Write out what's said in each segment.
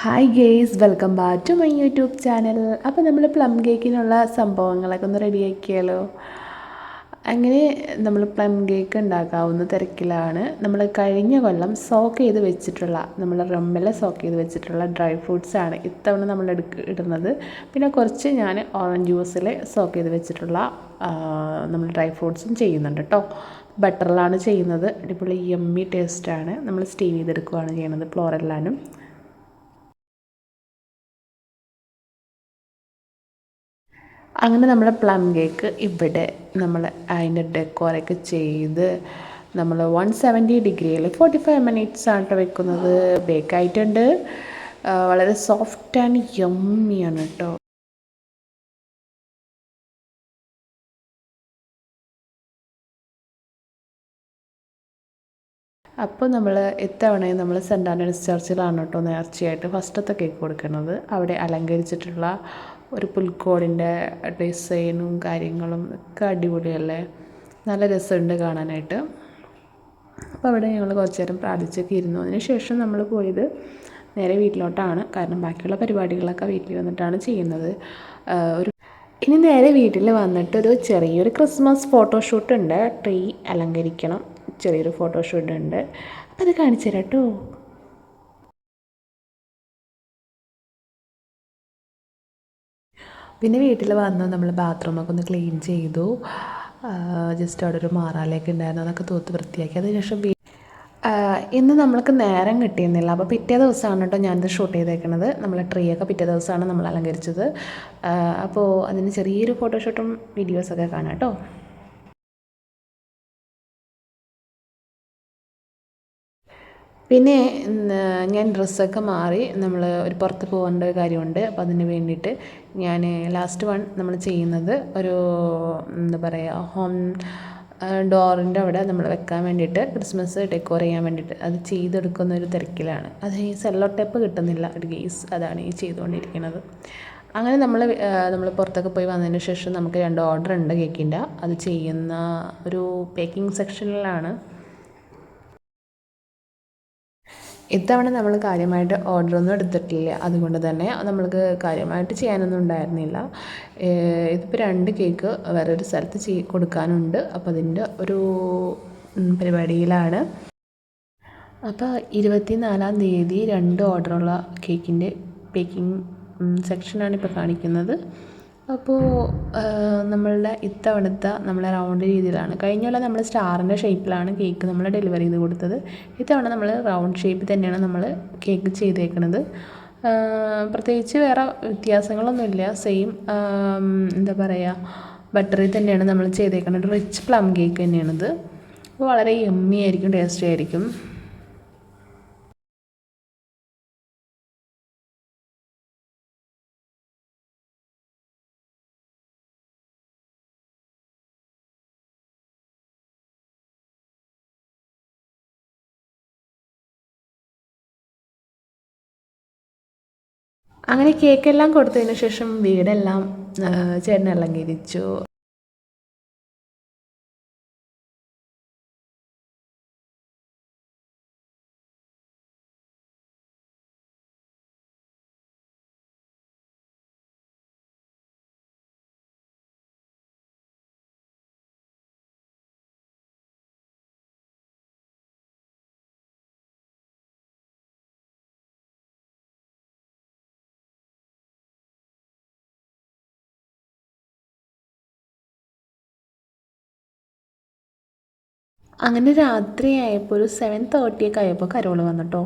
Hi guys, welcome back to my YouTube channel. അപ്പോൾ നമ്മൾ plum കേക്കിനുള്ള സംഭവങ്ങളൊക്കെ ഒന്ന് റെഡിയാക്കിയാലോ. അങ്ങനെ നമ്മൾ പ്ലം കേക്ക് ഉണ്ടാക്കാവുന്ന തിരക്കിലാണ്. നമ്മൾ കഴിഞ്ഞ കൊല്ലം സോക്ക് ചെയ്ത് വെച്ചിട്ടുള്ള, നമ്മൾ റമ്മിൽ സോക്ക് ചെയ്ത് വെച്ചിട്ടുള്ള ഡ്രൈ ഫ്രൂട്ട്സാണ് ഇത്തവണ നമ്മൾ ഇടുന്നത്. പിന്നെ കുറച്ച് ഞാൻ ഓറഞ്ച് ജ്യൂസിൽ സോക്ക് ചെയ്ത് വെച്ചിട്ടുള്ള നമ്മൾ ഡ്രൈ ഫ്രൂട്ട്സും ചെയ്യുന്നുണ്ട് കേട്ടോ. ബട്ടറിലാണ് ചെയ്യുന്നത്. അടിപൊളി യമ്മി ടേസ്റ്റാണ്. നമ്മൾ സ്റ്റീം ചെയ്തെടുക്കുകയാണ് ചെയ്യുന്നത് ഫ്ലോറെല്ലാനും. അങ്ങനെ നമ്മുടെ പ്ലം കേക്ക് ഇവിടെ നമ്മൾ അതിൻ്റെ ഡെക്കോറൊക്കെ ചെയ്ത് നമ്മൾ 170 ഡിഗ്രിയിൽ 45 മിനിറ്റ്സ് ആണ് വെക്കുന്നത്. ബേക്കായിട്ടുണ്ട്. വളരെ സോഫ്റ്റ് ആൻഡ് യമ്മിയാണ് കേട്ടോ. അപ്പോൾ നമ്മൾ ഇത്തവണയും നമ്മൾ സെൻറ് ആൻ്റണീസ് ചർച്ചിലാണ് കേട്ടോ നേർച്ചയായിട്ട് ഫസ്റ്റത്തെ കേക്ക് കൊടുക്കുന്നത്. അവിടെ അലങ്കരിച്ചിട്ടുള്ള ഒരു പുൽക്കോടിൻ്റെ ഡിസൈനും കാര്യങ്ങളും ഒക്കെ അടിപൊളിയല്ലേ, നല്ല രസമുണ്ട് കാണാനായിട്ട്. അപ്പോൾ അവിടെ ഞങ്ങൾ കുറച്ച് നേരം പ്രാർത്ഥിച്ചൊക്കെ ഇരുന്നു. അതിന് ശേഷം നമ്മൾ പോയത് നേരെ വീട്ടിലോട്ടാണ്. കാരണം ബാക്കിയുള്ള പരിപാടികളൊക്കെ വീട്ടിൽ വന്നിട്ടാണ് ചെയ്യുന്നത്. ഇനി നേരെ വീട്ടിൽ വന്നിട്ട് ചെറിയൊരു ക്രിസ്മസ് ഫോട്ടോഷൂട്ട് ഉണ്ട്. ട്രീ അലങ്കരിക്കണം, ചെറിയൊരു ഫോട്ടോഷൂട്ട് ഉണ്ട്. അപ്പോൾ അത് കാണിച്ചു തരാം കേട്ടോ. പിന്നെ വീട്ടിൽ വന്ന് നമ്മൾ ബാത്റൂമൊക്കെ ഒന്ന് ക്ലീൻ ചെയ്തു. ജസ്റ്റ് അവിടെ ഒരു മാറാലയൊക്കെ ഉണ്ടായിരുന്നു, അതൊക്കെ തൂത്ത് വൃത്തിയാക്കി. അതിനുശേഷം ഇന്ന് നമ്മൾക്ക് നേരം കിട്ടിയിരുന്നില്ല. അപ്പോൾ പിറ്റേ ദിവസമാണ് കേട്ടോ ഞാനിത് ഷൂട്ട് ചെയ്തേക്കുന്നത്. നമ്മൾ ട്രീ ഒക്കെ പിറ്റേ ദിവസമാണ് നമ്മൾ അലങ്കരിച്ചത്. അപ്പോൾ അതിന് ചെറിയൊരു ഫോട്ടോഷൂട്ടും വീഡിയോസൊക്കെ കാണാം കേട്ടോ. പിന്നെ ഞാൻ ഡ്രസ്സൊക്കെ മാറി നമ്മൾ ഒരു പുറത്ത് പോകേണ്ട ഒരു കാര്യമുണ്ട്. അപ്പോൾ അതിന് വേണ്ടിയിട്ട് ഞാൻ ലാസ്റ്റ് വൺ നമ്മൾ ചെയ്യുന്നത് ഒരു എന്താ പറയുക, ഹോം ഡോറിൻ്റെ അവിടെ നമ്മൾ വെക്കാൻ വേണ്ടിയിട്ട് ക്രിസ്മസ് ഡെക്കോർ ചെയ്യാൻ വേണ്ടിയിട്ട് അത് ചെയ്തെടുക്കുന്ന ഒരു തിരക്കിലാണ്. അത് ഈ സെല്ലോ ടേപ്പ് കിട്ടുന്നില്ല ഒരു കേസ്, അതാണ് ഈ ചെയ്തുകൊണ്ടിരിക്കുന്നത്. അങ്ങനെ നമ്മൾ പുറത്തൊക്കെ പോയി വന്നതിന് ശേഷം നമുക്ക് 2 ഓർഡർ ഉണ്ട് കേക്കിൻ്റെ. അത് ചെയ്യുന്ന ഒരു പേക്കിംഗ് സെക്ഷനിലാണ്. ഇത്തവണ നമ്മൾ കാര്യമായിട്ട് ഓർഡറൊന്നും എടുത്തിട്ടില്ല. അതുകൊണ്ട് തന്നെ നമ്മൾക്ക് കാര്യമായിട്ട് ചെയ്യാനൊന്നും ഉണ്ടായിരുന്നില്ല. ഇതിപ്പോൾ 2 കേക്ക് വേറൊരു സ്ഥലത്ത് കൊടുക്കാനുണ്ട്. അപ്പോൾ അതിൻ്റെ ഒരു പരിപാടിയിലാണ്. അപ്പോൾ 24-ാം തീയതി 2 ഓർഡറുള്ള കേക്കിൻ്റെ പേക്കിംഗ് സെക്ഷനാണ് ഇപ്പോൾ കാണിക്കുന്നത്. അപ്പോൾ നമ്മളുടെ ഇത്തവണത്തെ നമ്മളെ റൗണ്ട് രീതിയിലാണ്. കഴിഞ്ഞ കൊല്ലം നമ്മൾ സ്റ്റാറിൻ്റെ ഷേപ്പിലാണ് കേക്ക് നമ്മൾ ഡെലിവറി ചെയ്ത് കൊടുത്തത്. ഇത്തവണ നമ്മൾ റൗണ്ട് ഷേപ്പിൽ തന്നെയാണ് നമ്മൾ കേക്ക് ചെയ്തേക്കുന്നത്. പ്രത്യേകിച്ച് വേറെ വ്യത്യാസങ്ങളൊന്നുമില്ല. സെയിം എന്താ പറയുക, ബട്ടറിൽ തന്നെയാണ് നമ്മൾ ചെയ്തേക്കുന്നത്. റിച്ച് പ്ലം കേക്ക് തന്നെയാണിത്. അപ്പോൾ വളരെ യമ്മി ആയിരിക്കും, ടേസ്റ്റി ആയിരിക്കും. അങ്ങനെ കേക്കെല്ലാം കൊടുത്തതിന് ശേഷം വീടെല്ലാം ചേട്ടൻ അലങ്കരിച്ചു. അങ്ങനെ രാത്രിയായപ്പോൾ ഒരു 7:30 ഒക്കെ ആയപ്പോൾ കരോൾ വന്നു.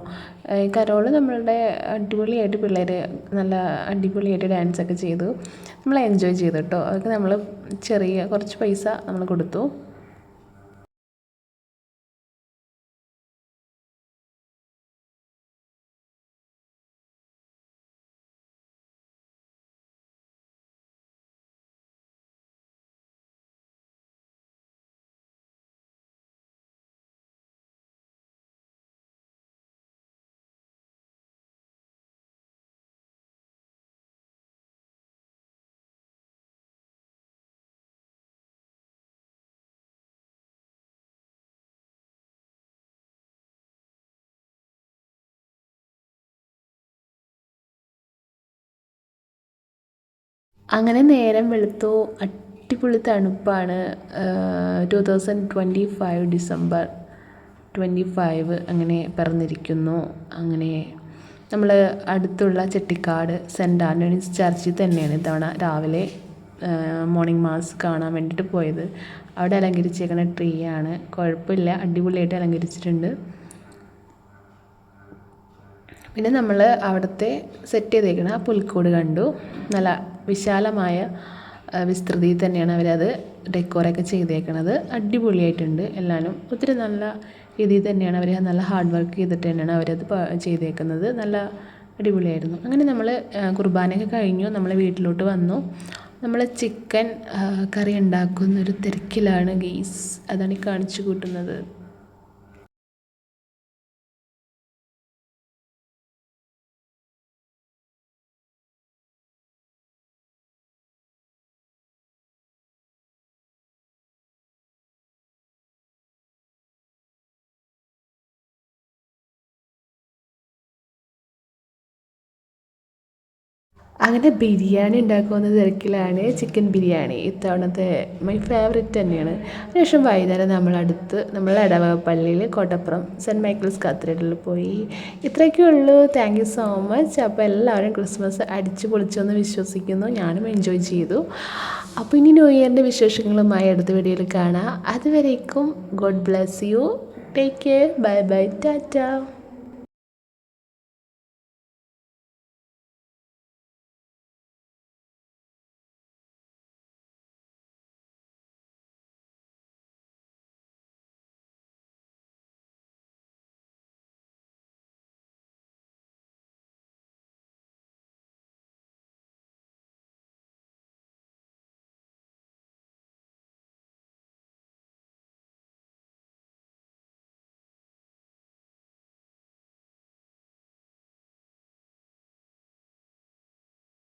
കരോൾ നമ്മളുടെ അടിപൊളിയായിട്ട് പിള്ളേർ നല്ല അടിപൊളിയായിട്ട് ഡാൻസൊക്കെ ചെയ്തു. നമ്മൾ എൻജോയ് ചെയ്തു കേട്ടോ. അതൊക്കെ നമ്മൾ ചെറിയ കുറച്ച് പൈസ നമ്മൾ കൊടുത്തു. അങ്ങനെ നേരം വെളുത്തു. അടിപൊളി തണുപ്പാണ്. 2025 ഡിസംബർ 25 അങ്ങനെ പിറന്നിരിക്കുന്നു. അങ്ങനെ നമ്മൾ അടുത്തുള്ള ചെട്ടിക്കാട് സെൻറ്റ് ആൻ്റണീസ് ചർച്ചിൽ തന്നെയാണ് ഇത്തവണ രാവിലെ മോർണിംഗ് മാസ് കാണാൻ വേണ്ടിയിട്ട് പോയത്. അവിടെ അലങ്കരിച്ചേക്കുന്ന ട്രീ ആണ്. കുഴപ്പമില്ല, അടിപൊളിയായിട്ട് അലങ്കരിച്ചിട്ടുണ്ട്. പിന്നെ നമ്മൾ അവിടുത്തെ സെറ്റ് ചെയ്തേക്കുന്ന പുൽക്കൂട് കണ്ടു. നല്ല വിശാലമായ വിസ്തൃതിയിൽ തന്നെയാണ് അവരത് ഡെക്കോറൊക്കെ ചെയ്തേക്കുന്നത്. അടിപൊളിയായിട്ടുണ്ട്. എല്ലാവരും ഒത്തിരി നല്ല രീതിയിൽ തന്നെയാണ് അവർ നല്ല ഹാർഡ് വർക്ക് ചെയ്തിട്ട് തന്നെയാണ് അവരത് ചെയ്തേക്കുന്നത്. നല്ല അടിപൊളിയായിരുന്നു. അങ്ങനെ നമ്മൾ കുർബാനയൊക്കെ കഴിഞ്ഞു. നമ്മൾ വീട്ടിലോട്ട് വന്നു. നമ്മൾ ചിക്കൻ കറി ഉണ്ടാക്കുന്നൊരു തിരക്കിലാണ് ഗെയ്സ്. അതാണ് ഈ കാണിച്ചു കൂട്ടുന്നത്. അങ്ങനെ ബിരിയാണി ഉണ്ടാക്കുന്ന തിരക്കിലാണ്. ചിക്കൻ ബിരിയാണി ഇത്തവണത്തെ മൈ ഫേവറേറ്റ് തന്നെയാണ്. അതിനുശേഷം വൈകുന്നേരം നമ്മൾ എടവകപ്പള്ളിയിൽ കോട്ടപ്പുറം സെൻറ്റ് മൈക്കിൾസ് കത്തീഡ്രലിൽ പോയി. ഇത്രയൊക്കെ ഉള്ളൂ. Thank you so much. അപ്പോൾ എല്ലാവരും ക്രിസ്മസ് അടിച്ചു പൊളിച്ചെന്ന് വിശ്വസിക്കുന്നു. ഞാനും എൻജോയ് ചെയ്തു. അപ്പോൾ ഇനി ന്യൂ ഇയറിൻ്റെ വിശേഷങ്ങളുമായി അടുത്ത വീഡിയോയിൽ കാണാം. അതുവരേക്കും God bless you. Take care. Bye bye. Tata.